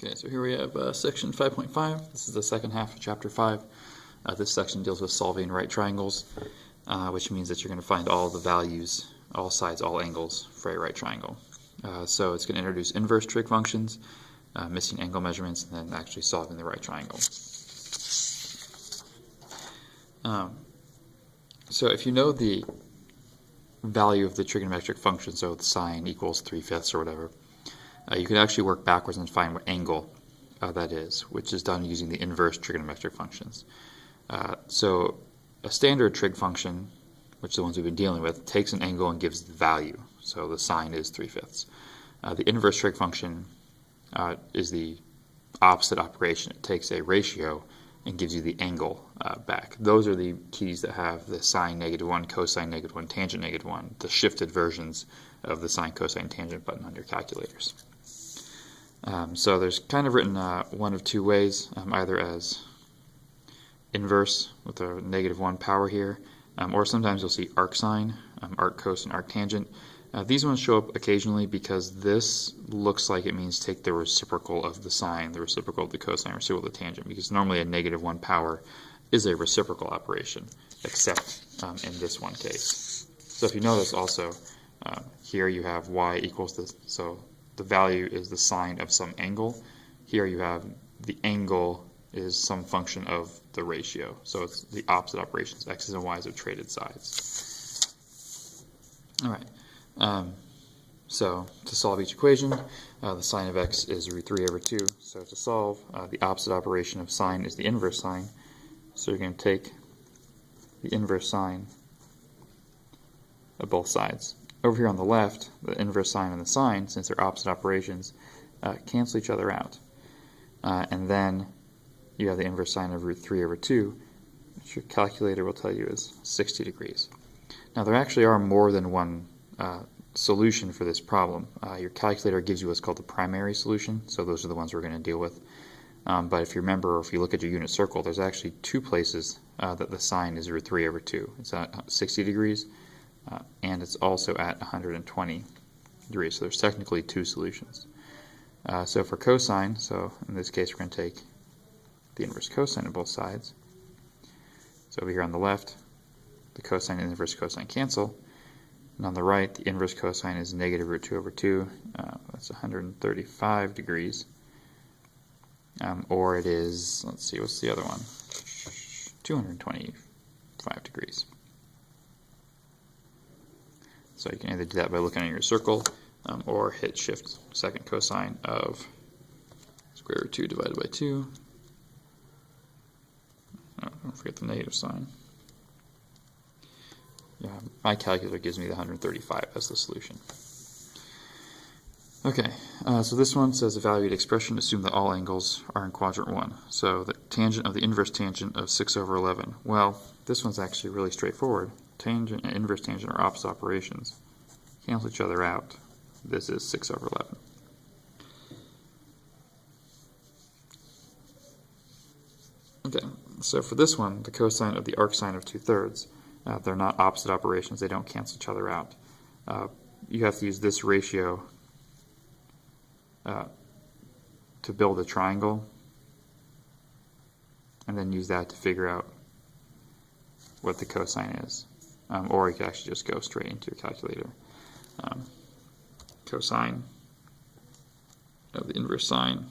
Okay, so here we have section 5.5. This is the second half of chapter 5. This section deals with solving right triangles, which means that you're going to find all the values, all sides, all angles for a right triangle. So it's going to introduce inverse trig functions, missing angle measurements, and then actually solving the right triangle. So if you know the value of the trigonometric function, so the sine equals 3/5 or whatever, you can actually work backwards and find what angle that is, which is done using the inverse trigonometric functions. So a standard trig function, which is the ones we've been dealing with, takes an angle and gives the value. So the sine is 3/5. The inverse trig function is the opposite operation. It takes a ratio and gives you the angle back. Those are the keys that have the sine -1, cosine -1, tangent -1, the shifted versions of the sine, cosine, tangent button on your calculators. So there's kind of written one of two ways, either as inverse with a -1 power here, or sometimes you'll see arc sine, arc cosine, arc tangent. These ones show up occasionally because this looks like it means take the reciprocal of the sine, the reciprocal of the cosine, reciprocal of the tangent, because normally a -1 power is a reciprocal operation, except in this one case. So if you notice also, here you have y equals this, so the value is the sine of some angle. Here you have the angle is some function of the ratio. So it's the opposite operations. X's and Y's have traded sides. All right. So to solve each equation, the sine of x is √3/2. So to solve, the opposite operation of sine is the inverse sine. So you're going to take the inverse sine of both sides. Over here on the left, the inverse sine and the sine, since they're opposite operations, cancel each other out. And then you have the inverse sine of √3/2, which your calculator will tell you is 60 degrees. Now there actually are more than one solution for this problem. Your calculator gives you what's called the primary solution, so those are the ones we're going to deal with. But if you remember, or if you look at your unit circle, there's actually two places that the sine is √3/2. It's at 60 degrees, and it's also at 120 degrees, so there's technically two solutions. So for cosine, so in this case we're going to take the inverse cosine of both sides. So over here on the left, the cosine and the inverse cosine cancel. And on the right, the inverse cosine is -√2/2. That's 135 degrees. Or it is, let's see, what's the other one? 225 degrees. So you can either do that by looking at your circle, or hit shift second cosine of √2 divided by 2. Oh, don't forget the negative sign. Yeah, my calculator gives me the 135 as the solution. Okay, so this one says evaluate expression, assume that all angles are in quadrant 1. So the tangent of the inverse tangent of 6/11. Well, this one's actually really straightforward. Tangent and inverse tangent are opposite operations. Cancel each other out. This is 6/11. Okay, so for this one, the cosine of the arc sine of 2/3, they're not opposite operations, they don't cancel each other out. You have to use this ratio to build a triangle, and then use that to figure out what the cosine is. Or you can actually just go straight into your calculator. Cosine of the inverse sine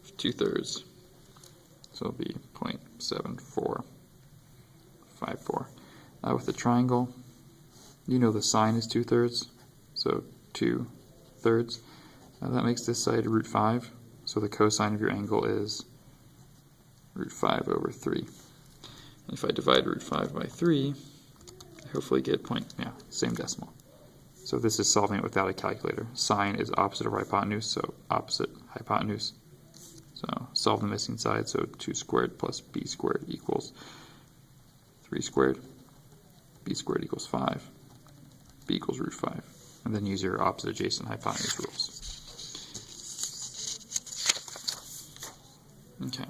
of 2/3, so it'll be 0.7454. With the triangle, you know the sine is 2/3, so 2/3. That makes this side √5, so the cosine of your angle is √5/3. And if I divide √5 by 3, I hopefully get same decimal. So this is solving it without a calculator. Sine is opposite of hypotenuse, so opposite hypotenuse. So solve the missing side, so 2 squared plus b squared equals 3 squared. B squared equals 5. B equals √5. And then use your opposite adjacent hypotenuse rules. Okay,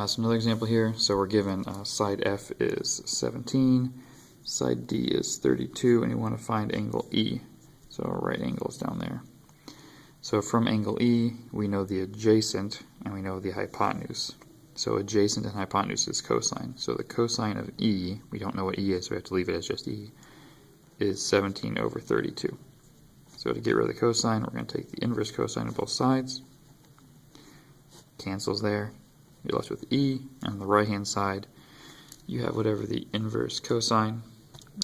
so another example here. So we're given side F is 17, side D is 32, and you want to find angle E. So right angle is down there. So from angle E, we know the adjacent and we know the hypotenuse. So adjacent and hypotenuse is cosine. So the cosine of E, we don't know what E is, so we have to leave it as just E, is 17 over 32. So to get rid of the cosine, we're going to take the inverse cosine of both sides. Cancels there. You're left with E. And on the right-hand side, you have whatever the inverse cosine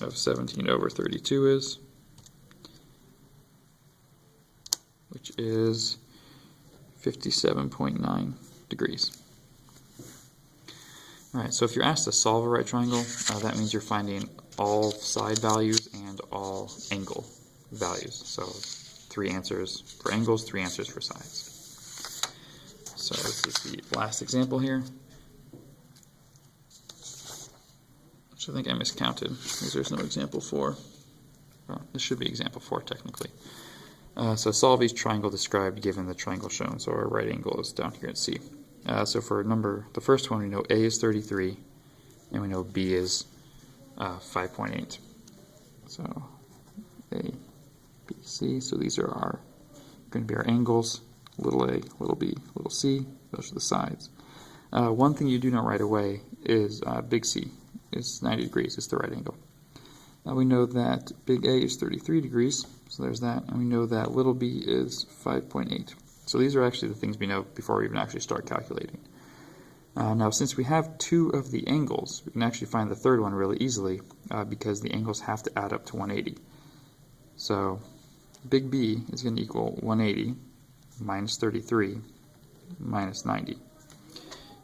of 17 over 32 is, which is 57.9 degrees. Alright, so if you're asked to solve a right triangle, that means you're finding all side values and all angle values. So 3 answers for angles, 3 answers for sides. So this is the last example here, which I think I miscounted because there's no example 4. Well, this should be example 4 technically. So solve each triangle described given the triangle shown. So our right angle is down here at C. So for the first one, we know A is 33, and we know B is 5.8. So A, B, C. So these are going to be our angles: little a, little b, little c. Those are the sides. One thing you do know right away is big C is 90 degrees. It's the right angle. We know that big A is 33 degrees, so there's that, and we know that little b is 5.8. So these are actually the things we know before we even actually start calculating. Now, since we have 2 of the angles, we can actually find the third one really easily because the angles have to add up to 180. So big B is going to equal 180 minus 33 minus 90.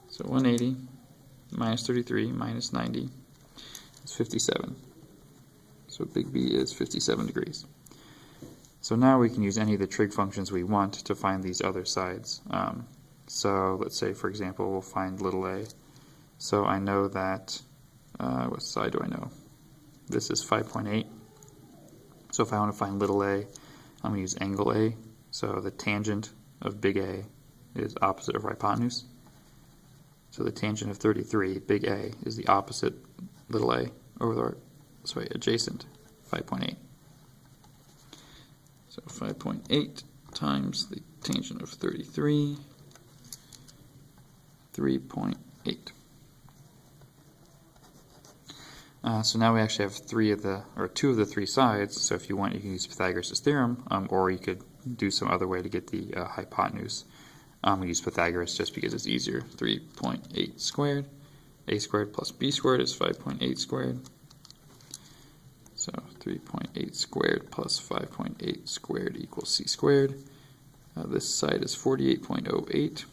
So 180 minus 33 minus 90 is 57. So big B is 57 degrees. So now we can use any of the trig functions we want to find these other sides. So let's say, for example, we'll find little a. So I know that, what side do I know? This is 5.8. So if I want to find little a, I'm going to use angle A. So the tangent of big A is opposite of hypotenuse. So the tangent of 33, big A, is the opposite little a over the adjacent 5.8. So 5.8 times the tangent of 33, 3.8. So now we actually have 2 of the 3 sides. So if you want, you can use Pythagoras' theorem, or you could do some other way to get the hypotenuse. We use Pythagoras just because it's easier. 3.8 squared. A squared plus B squared is 5.8 squared. So 3.8 squared plus 5.8 squared equals C squared. This side is 48.08.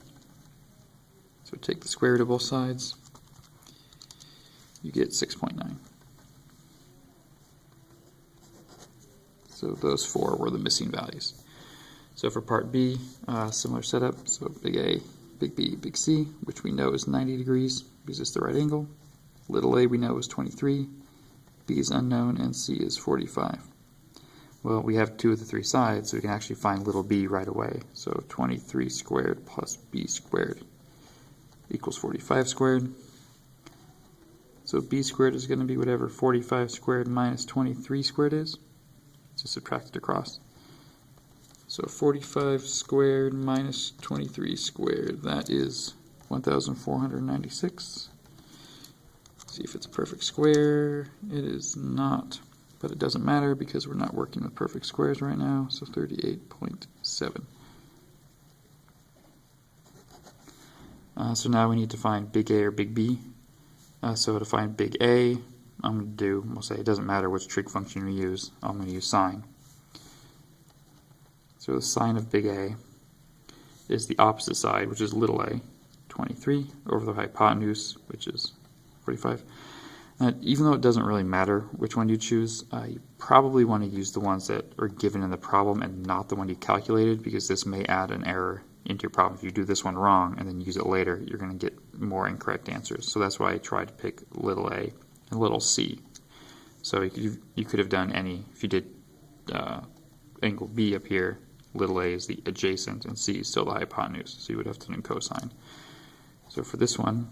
So take the square root of both sides. You get 6.9. So those 4 were the missing values. So for part B, similar setup. So big A, big B, big C, which we know is 90 degrees because it's the right angle. Little a we know is 23. B is unknown, and C is 45. Well, we have 2 of the 3 sides, so we can actually find little b right away. So 23 squared plus b squared equals 45 squared. So b squared is going to be whatever 45 squared minus 23 squared is. Just subtract it across. So 45 squared minus 23 squared, that is 1,496. See if it's a perfect square. It is not, but it doesn't matter because we're not working with perfect squares right now. So 38.7. So now we need to find big A or big B. So to find big A, we'll say it doesn't matter which trig function we use. I'm going to use sine. So the sine of big A is the opposite side, which is little a, 23, over the hypotenuse, which is 45. Even though it doesn't really matter which one you choose, you probably want to use the ones that are given in the problem and not the one you calculated, because this may add an error into your problem. If you do this one wrong and then use it later, you're going to get more incorrect answers. So that's why I tried to pick little a and little c. So you could have done any, if you did angle B up here, little a is the adjacent and c is still the hypotenuse, so you would have to do cosine. So for this one,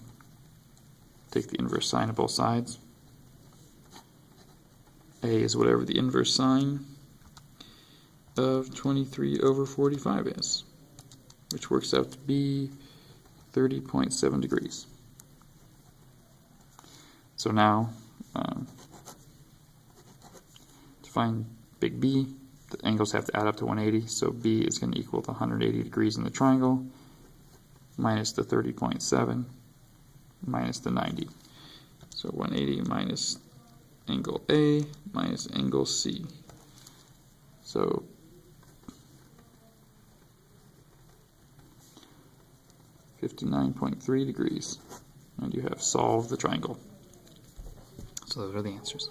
take the inverse sine of both sides. A is whatever the inverse sine of 23 over 45 is, which works out to be 30.7 degrees. So now, to find big B, the angles have to add up to 180, so B is going to equal to 180 degrees in the triangle, minus the 30.7, minus the 90. So 180 minus angle A minus angle C. So $59.3 degrees. And you have solved the triangle. So those are the answers.